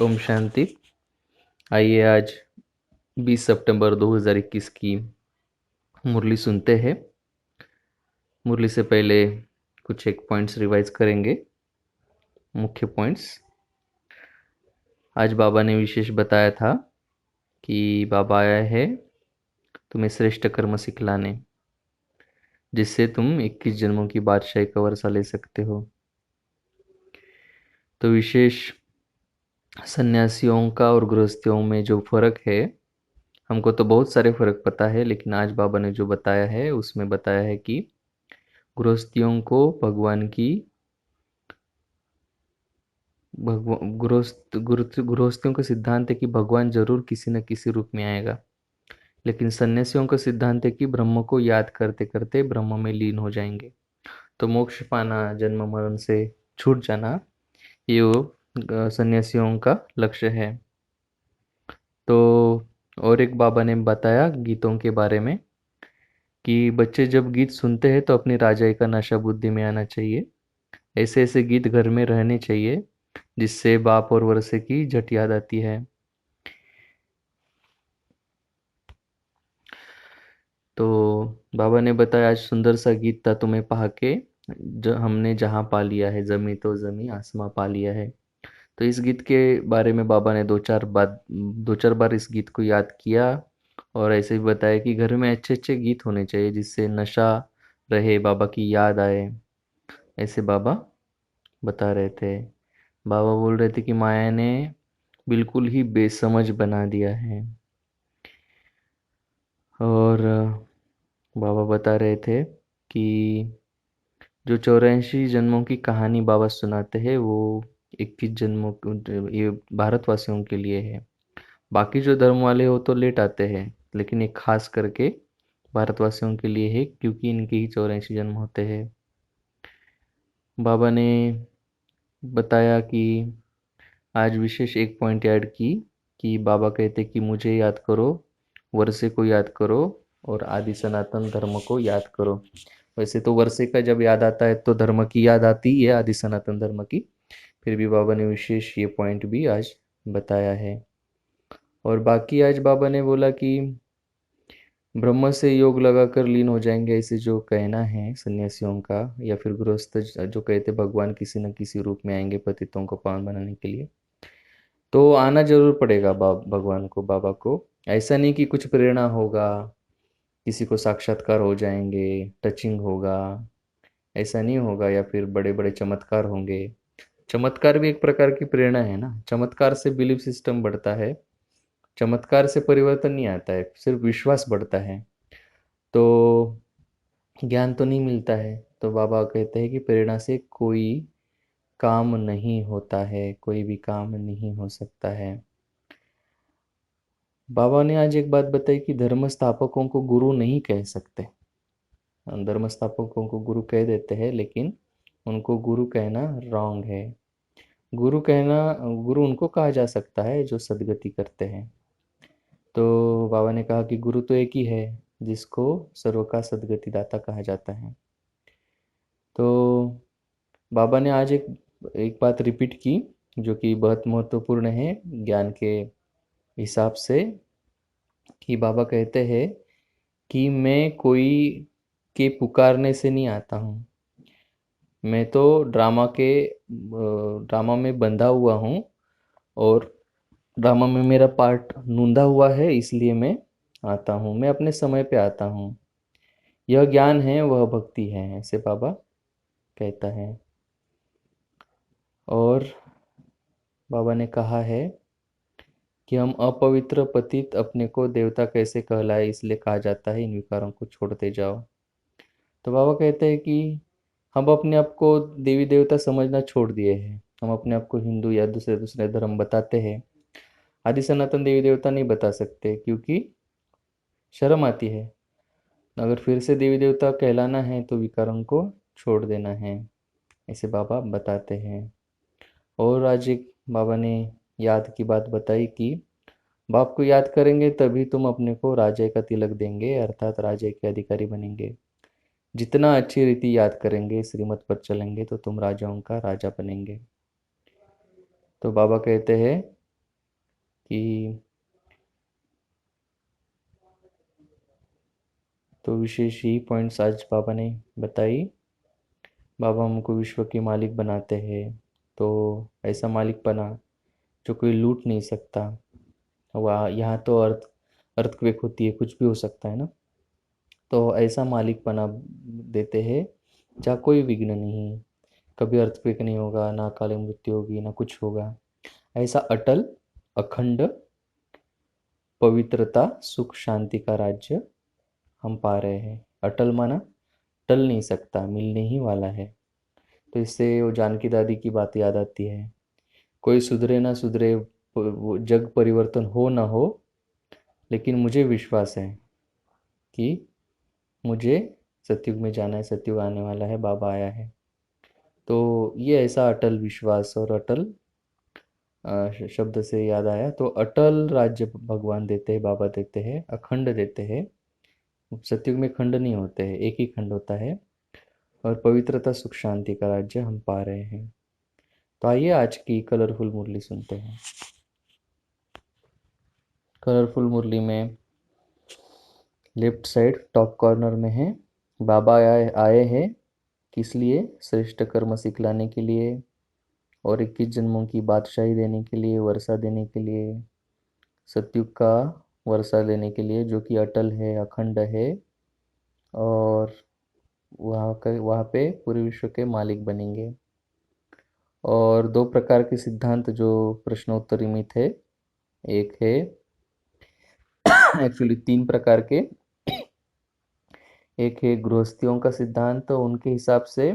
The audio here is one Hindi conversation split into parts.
ओम शांति। आइए आज 20 सितंबर 2021 की मुरली सुनते हैं। मुरली से पहले कुछ एक पॉइंट्स रिवाइज करेंगे। मुख्य पॉइंट्स, आज बाबा ने विशेष बताया था कि बाबा आया है तुम्हें श्रेष्ठ कर्म सिखलाने, जिससे तुम 21 जन्मों की बादशाही का वर्षा ले सकते हो। तो विशेष सन्यासियों का और गृहस्थियों में जो फर्क है, हमको तो बहुत सारे फर्क पता है, लेकिन आज बाबा ने जो बताया है उसमें बताया है कि गृहस्थियों को भगवान की गृहस्थियों का सिद्धांत है कि भगवान जरूर किसी न किसी रूप में आएगा, लेकिन सन्यासियों का सिद्धांत है कि ब्रह्म को याद करते करते ब्रह्म में लीन हो जाएंगे। तो मोक्ष पाना, जन्म मरण से छूट जाना, ये वो सन्यासियों का लक्ष्य है। तो और एक बाबा ने बताया गीतों के बारे में कि बच्चे जब गीत सुनते हैं तो अपनी राजाई का नशा बुद्धि में आना चाहिए। ऐसे ऐसे गीत घर में रहने चाहिए जिससे बाप और वर्षे की झट याद आती है। तो बाबा ने बताया आज सुंदर सा गीत था तुम्हें पहा के, हमने जहाँ पा लिया है, जमी तो जमी आसमां पा लिया है। तो इस गीत के बारे में बाबा ने दो चार बार इस गीत को याद किया, और ऐसे भी बताया कि घर में अच्छे अच्छे गीत होने चाहिए जिससे नशा रहे, बाबा की याद आए। ऐसे बाबा बता रहे थे। बाबा बोल रहे थे कि माया ने बिल्कुल ही बेसमझ बना दिया है। और बाबा बता रहे थे कि जो 84 जन्मों की कहानी बाबा सुनाते हैं वो 21 जन्मों ये भारतवासियों के लिए है। बाकी जो धर्म वाले हो तो लेट आते हैं, लेकिन ये खास करके भारतवासियों के लिए है क्योंकि इनके ही 84 जन्म होते हैं। बाबा ने बताया कि आज विशेष एक पॉइंट ऐड की कि बाबा कहते कि मुझे याद करो, वर्षे को याद करो, और आदि सनातन धर्म को याद करो। वैसे तो वर्षे का जब याद आता है तो धर्म की याद आती है, आदि सनातन धर्म की। फिर भी बाबा ने विशेष ये पॉइंट भी आज बताया है। और बाकी आज बाबा ने बोला कि ब्रह्म से योग लगाकर लीन हो जाएंगे, ऐसे जो कहना है सन्यासियों का, या फिर गृहस्थ जो कहते भगवान किसी न किसी रूप में आएंगे पतितों को पावन बनाने के लिए, तो आना जरूर पड़ेगा भगवान को, बाबा को। ऐसा नहीं कि कुछ प्रेरणा होगा, किसी को साक्षात्कार हो जाएंगे, टचिंग होगा, ऐसा नहीं होगा, या फिर बड़े बड़े चमत्कार होंगे। चमत्कार भी एक प्रकार की प्रेरणा है ना। चमत्कार से बिलीफ सिस्टम बढ़ता है, चमत्कार से परिवर्तन नहीं आता है, सिर्फ विश्वास बढ़ता है। तो ज्ञान तो नहीं मिलता है। तो बाबा कहते हैं कि प्रेरणा से कोई काम नहीं होता है, कोई भी काम नहीं हो सकता है। बाबा ने आज एक बात बताई कि धर्म स्थापकों को गुरु नहीं कह सकते। हम धर्म स्थापकों को गुरु कह देते हैं, लेकिन उनको गुरु कहना रॉन्ग है। गुरु कहना, गुरु उनको कहा जा सकता है जो सद्गति करते हैं। तो बाबा ने कहा कि गुरु तो एक ही है जिसको सर्व का सद्गति दाता कहा जाता है। तो बाबा ने आज एक एक बात रिपीट की जो कि बहुत महत्वपूर्ण है ज्ञान के हिसाब से, कि बाबा कहते हैं कि मैं कोई के पुकारने से नहीं आता हूँ। मैं तो ड्रामा में बंधा हुआ हूँ, और ड्रामा में मेरा पार्ट नूंदा हुआ है, इसलिए मैं आता हूँ, मैं अपने समय पे आता हूँ। यह ज्ञान है, वह भक्ति है, ऐसे बाबा कहता है। और बाबा ने कहा है कि हम अपवित्र पतित अपने को देवता कैसे कहलाए, इसलिए कहा जाता है इन विकारों को छोड़ते जाओ। तो बाबा कहते हैं कि हम अपने आप को देवी देवता समझना छोड़ दिए हैं। हम अपने आप को हिंदू या दूसरे दूसरे धर्म बताते हैं, आदि सनातन देवी देवता नहीं बता सकते क्योंकि शर्म आती है। अगर फिर से देवी देवता कहलाना है तो विकारों को छोड़ देना है, ऐसे बाबा बताते हैं। और आज एक बाबा ने याद की बात बताई कि बाप को याद करेंगे तभी तुम अपने को राजा का तिलक देंगे, अर्थात राजा के अधिकारी बनेंगे। जितना अच्छी रीति याद करेंगे, श्रीमत पर चलेंगे, तो तुम राजाओं का राजा बनेंगे। तो बाबा कहते हैं कि तो विशेष यही पॉइंट्स आज बाबा ने बताई। बाबा हमको विश्व के मालिक बनाते हैं, तो ऐसा मालिक बना जो कोई लूट नहीं सकता। वहाँ यहाँ तो अर्थक्वेक होती है, कुछ भी हो सकता है ना। तो ऐसा मालिक बना देते हैं जहाँ कोई विघ्न नहीं, कभी अर्थक्वेक नहीं होगा, ना अकाल मृत्यु होगी, ना कुछ होगा। ऐसा अटल, अखंड, पवित्रता, सुख, शांति का राज्य हम पा रहे हैं। अटल माना टल नहीं सकता, मिलने ही वाला है। तो इससे वो जानकी दादी की बात याद आती है, कोई सुधरे ना सुधरे, वो जग परिवर्तन हो ना हो, लेकिन मुझे विश्वास है कि मुझे सतयुग में जाना है, सतयुग आने वाला है, बाबा आया है। तो ये ऐसा अटल विश्वास और अटल शब्द से याद आया, तो अटल राज्य भगवान देते हैं, बाबा देते हैं, अखंड देते हैं। सतयुग में खंड नहीं होते हैं, एक ही खंड होता है। और पवित्रता, सुख, शांति का राज्य हम पा रहे हैं। तो आइए आज की कलरफुल मुरली सुनते हैं। कलरफुल मुरली में लेफ्ट साइड टॉप कॉर्नर में है, बाबा आए हैं किस लिए? श्रेष्ठ कर्म सिखलाने के लिए और 21 जन्मों की बादशाही देने के लिए, वर्षा देने के लिए, सतयुग का वर्षा लेने के लिए, जो कि अटल है, अखंड है, और वहाँ पे पूरे विश्व के मालिक बनेंगे। और दो प्रकार के सिद्धांत जो प्रश्नोत्तरी में थे, एक है एक्चुअली तीन प्रकार के, एक है गृहस्थियों का सिद्धांत, तो उनके हिसाब से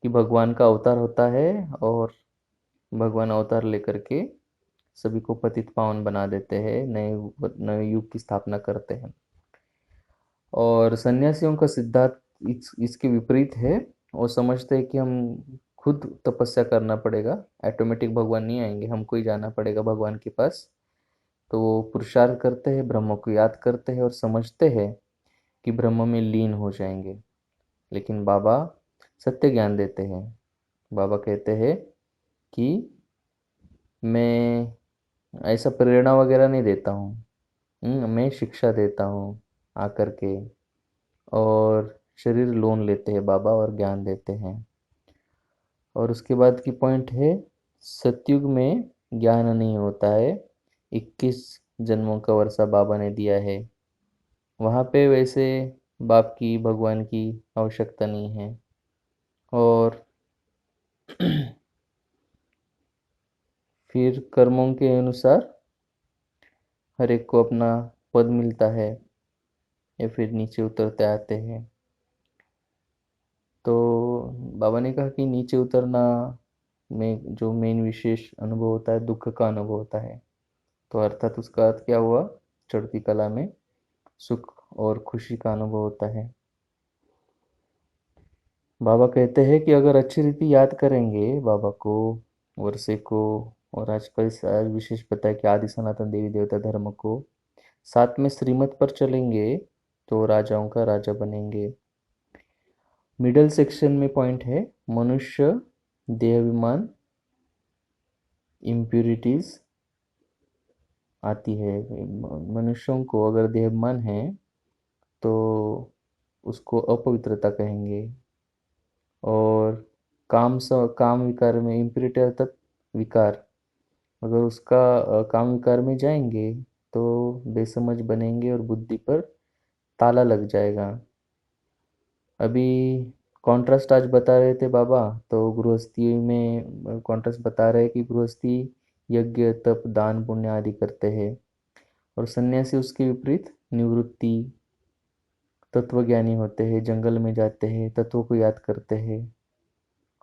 कि भगवान का अवतार होता है और भगवान अवतार लेकर के सभी को पतित पावन बना देते हैं, नए नए युग की स्थापना करते हैं। और सन्यासियों का सिद्धांत इसके विपरीत है। वो समझते हैं कि हम खुद तपस्या करना पड़ेगा, ऑटोमेटिक भगवान नहीं आएंगे, हमको ही जाना पड़ेगा भगवान के पास। तो वो पुरुषार्थ करते हैं, ब्रह्म को याद करते हैं और समझते हैं कि ब्रह्म में लीन हो जाएंगे। लेकिन बाबा सत्य ज्ञान देते हैं। बाबा कहते हैं कि मैं ऐसा प्रेरणा वगैरह नहीं देता हूँ, मैं शिक्षा देता हूँ आकर के। और शरीर लोन लेते हैं बाबा और ज्ञान देते हैं। और उसके बाद की पॉइंट है, सतयुग में ज्ञान नहीं होता है, 21 जन्मों का वर्षा बाबा ने दिया है। वहाँ पे वैसे बाप की, भगवान की आवश्यकता नहीं है। और फिर कर्मों के अनुसार हर एक को अपना पद मिलता है या फिर नीचे उतरते आते हैं। तो बाबा ने कहा कि नीचे उतरना में जो मेन विशेष अनुभव होता है, दुख का अनुभव होता है। तो अर्थात उसका अर्थ क्या हुआ? चढ़ती कला में सुख और खुशी का अनुभव होता है। बाबा कहते हैं कि अगर अच्छी रीति याद करेंगे बाबा को, वर्षे को, और आज विशेष बताया कि आदि सनातन देवी देवता धर्म को, साथ में श्रीमत पर चलेंगे तो राजाओं का राजा बनेंगे। मिडल सेक्शन में पॉइंट है, मनुष्य देहाभिमान इम्प्यूरिटीज आती है। मनुष्यों को अगर देहाभिमान है तो उसको अपवित्रता कहेंगे। और काम विकार में इम्प्योरिटी अर्थात विकार, अगर उसका काम विकार में जाएंगे तो बेसमझ बनेंगे और बुद्धि पर ताला लग जाएगा। अभी कॉन्ट्रास्ट आज बता रहे थे बाबा, तो गृहस्थी में कॉन्ट्रास्ट बता रहे हैं कि गृहस्थी यज्ञ, तप, दान, पुण्य आदि करते हैं, और सन्यासी उसके विपरीत निवृत्ति, तत्वज्ञानी होते हैं, जंगल में जाते हैं, तत्वों को याद करते हैं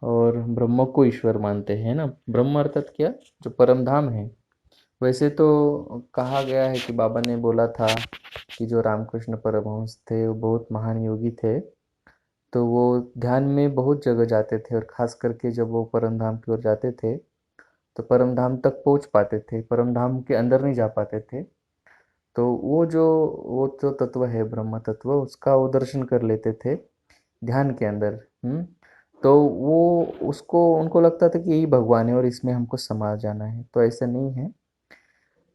और ब्रह्म को ईश्वर मानते हैं ना। ब्रह्म अर्थात क्या? जो परम धाम है। वैसे तो कहा गया है कि बाबा ने बोला था कि जो रामकृष्ण परमहंस थे वो बहुत महान योगी थे, तो वो ध्यान में बहुत जगह जाते थे, और खास करके जब वो परम धाम की ओर जाते थे तो परम धाम तक पहुंच पाते थे, परम धाम के अंदर नहीं जा पाते थे। तो वो जो तत्व है ब्रह्म तत्व, उसका वो दर्शन कर लेते थे ध्यान के अंदर। तो वो उसको उनको लगता था कि यही भगवान है और इसमें हमको समा जाना है। तो ऐसा नहीं है।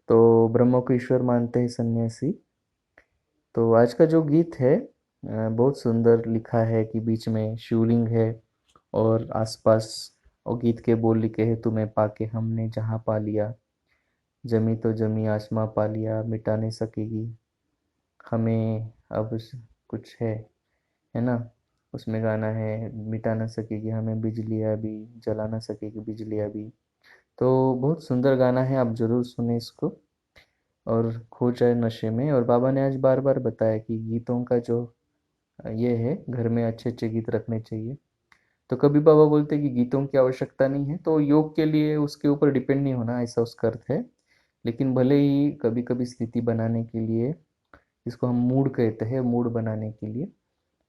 तो ब्रह्म को ईश्वर मानते हैं सन्यासी। तो आज का जो गीत है बहुत सुंदर लिखा है कि बीच में शिवलिंग है और आसपास, और गीत के बोल लिखे हैं, तुम्हें पाके हमने जहाँ पा लिया, जमी तो जमी आसमां पा लिया, मिटा नहीं सकेगी हमें अब कुछ है ना। उसमें गाना है, मिटा ना सकेगी हमें बिजलियाँ भी, जला ना सकेगी बिजलियाँ भी। तो बहुत सुंदर गाना है, आप जरूर सुने इसको और खो जाए नशे में। और बाबा ने आज बार बार बताया कि गीतों का जो ये है, घर में अच्छे अच्छे गीत रखने चाहिए। तो कभी बाबा बोलते कि गीतों की आवश्यकता नहीं है, तो योग के लिए उसके ऊपर डिपेंड नहीं होना, ऐसा उसका अर्थ है। लेकिन भले ही कभी कभी स्थिति बनाने के लिए, इसको हम मूड कहते हैं, मूड बनाने के लिए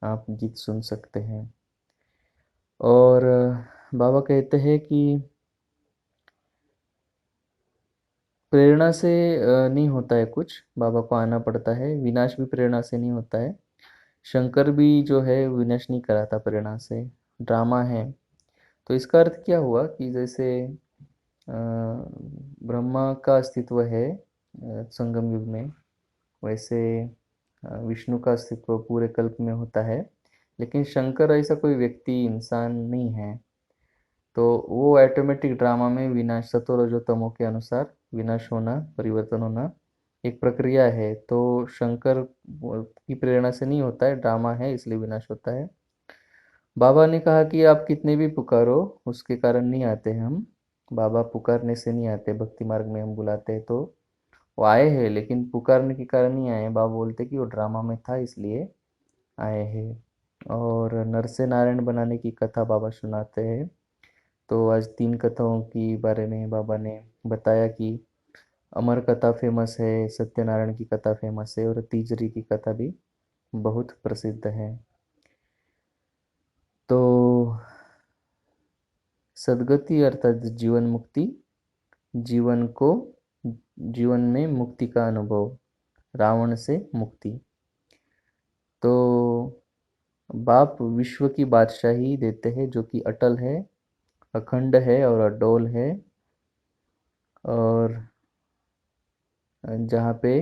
आप गीत सुन सकते हैं। और बाबा कहते हैं कि प्रेरणा से नहीं होता है कुछ, बाबा को आना पड़ता है। विनाश भी प्रेरणा से नहीं होता है। शंकर भी जो है विनाश नहीं करा था प्रेरणा से, ड्रामा है। तो इसका अर्थ क्या हुआ कि जैसे ब्रह्मा का अस्तित्व है संगम युग में, वैसे विष्णु का अस्तित्व पूरे कल्प में होता है। लेकिन शंकर ऐसा कोई व्यक्ति, इंसान नहीं है। तो वो ऑटोमेटिक ड्रामा में विनाश, सतो रजो तमो के अनुसार विनाश होना, परिवर्तन होना एक प्रक्रिया है। तो शंकर की प्रेरणा से नहीं होता है, ड्रामा है इसलिए विनाश होता है। बाबा ने कहा कि आप कितने भी पुकारो, उसके कारण नहीं आते हम। बाबा पुकारने से नहीं आते, भक्ति मार्ग में हम बुलाते हैं तो वो आए हैं, लेकिन पुकारने के कारण नहीं आए। बाबा बोलते कि वो ड्रामा में था इसलिए आए हैं। और नर से नारायण बनाने की कथा बाबा सुनाते हैं। तो आज 3 कथाओं की बारे में बाबा ने बताया कि अमर कथा फेमस है, सत्यनारायण की कथा फेमस है, और तीजरी की कथा भी बहुत प्रसिद्ध है। तो सदगति अर्थात जीवन मुक्ति, जीवन को, जीवन में मुक्ति का अनुभव, रावण से मुक्ति। तो बाप विश्व की बादशाही देते हैं जो कि अटल है, अखंड है और अडोल है, और जहाँ पे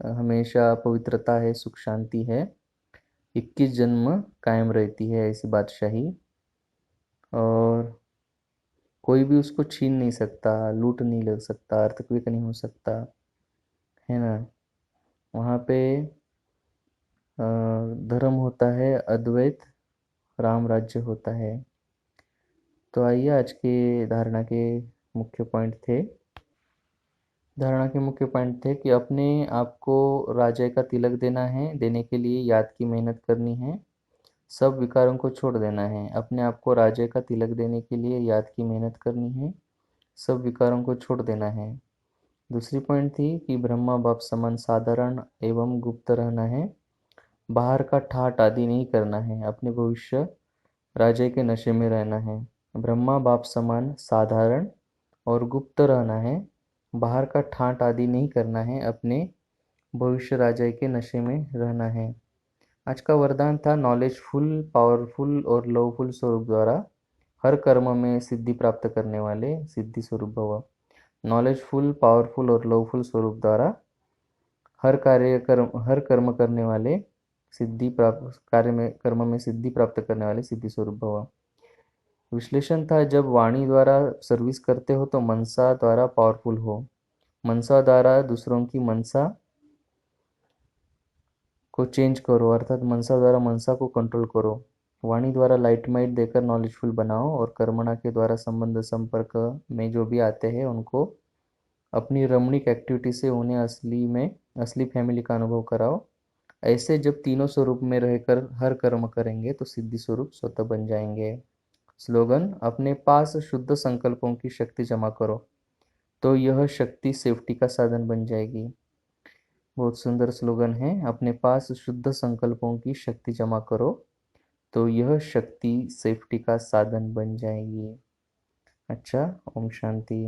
हमेशा पवित्रता है, सुख शांति है, 21 जन्म कायम रहती है ऐसी बादशाही। और कोई भी उसको छीन नहीं सकता, लूट नहीं ले सकता, अर्थक्वेक नहीं हो सकता, है ना। वहाँ पे धर्म होता है अद्वैत, राम राज्य होता है। तो आइए, आज के धारणा के मुख्य पॉइंट थे। धारणा के मुख्य पॉइंट थे कि अपने आप को राजा का तिलक देना है, देने के लिए याद की मेहनत करनी है, सब विकारों को छोड़ देना है। अपने आप को राजा का तिलक देने के लिए याद की मेहनत करनी है, सब विकारों को छोड़ देना है। दूसरी पॉइंट थी कि ब्रह्मा बाप समान साधारण एवं गुप्त रहना है, बाहर का ठाट आदि नहीं करना है, अपने भविष्य राजा के नशे में रहना है। ब्रह्मा बाप समान साधारण और गुप्त रहना है, बाहर का ठाट आदि नहीं करना है, अपने भविष्य राजा के नशे में रहना है। आज का वरदान था नॉलेजफुल, पावरफुल और लवफुल स्वरूप द्वारा हर कर्म में सिद्धि प्राप्त करने वाले सिद्धि स्वरूप भव। नॉलेजफुल, पावरफुल और लवफुल स्वरूप द्वारा हर कर्म करने वाले सिद्धि प्राप्त, कार्य में कर्म में सिद्धि प्राप्त करने वाले सिद्धि स्वरूप भव। विश्लेषण था, जब वाणी द्वारा सर्विस करते हो तो मनसा द्वारा पावरफुल हो, मनसा द्वारा दूसरों की मनसा को चेंज करो, अर्थात मनसा द्वारा मनसा को कंट्रोल करो। वाणी द्वारा लाइट माइट देकर नॉलेजफुल बनाओ, और कर्मणा के द्वारा संबंध संपर्क में जो भी आते हैं उनको अपनी रमणीक एक्टिविटी से उन्हें असली फैमिली का अनुभव कराओ। ऐसे जब तीनों स्वरूप में रहकर हर कर्म करेंगे तो सिद्धि स्वरूप स्वतः बन जाएंगे। स्लोगन, अपने पास शुद्ध संकल्पों की शक्ति जमा करो तो यह शक्ति सेफ्टी का साधन बन जाएगी। बहुत सुंदर स्लोगन है, अपने पास शुद्ध संकल्पों की शक्ति जमा करो तो यह शक्ति सेफ्टी का साधन बन जाएगी। अच्छा, ओम शांति।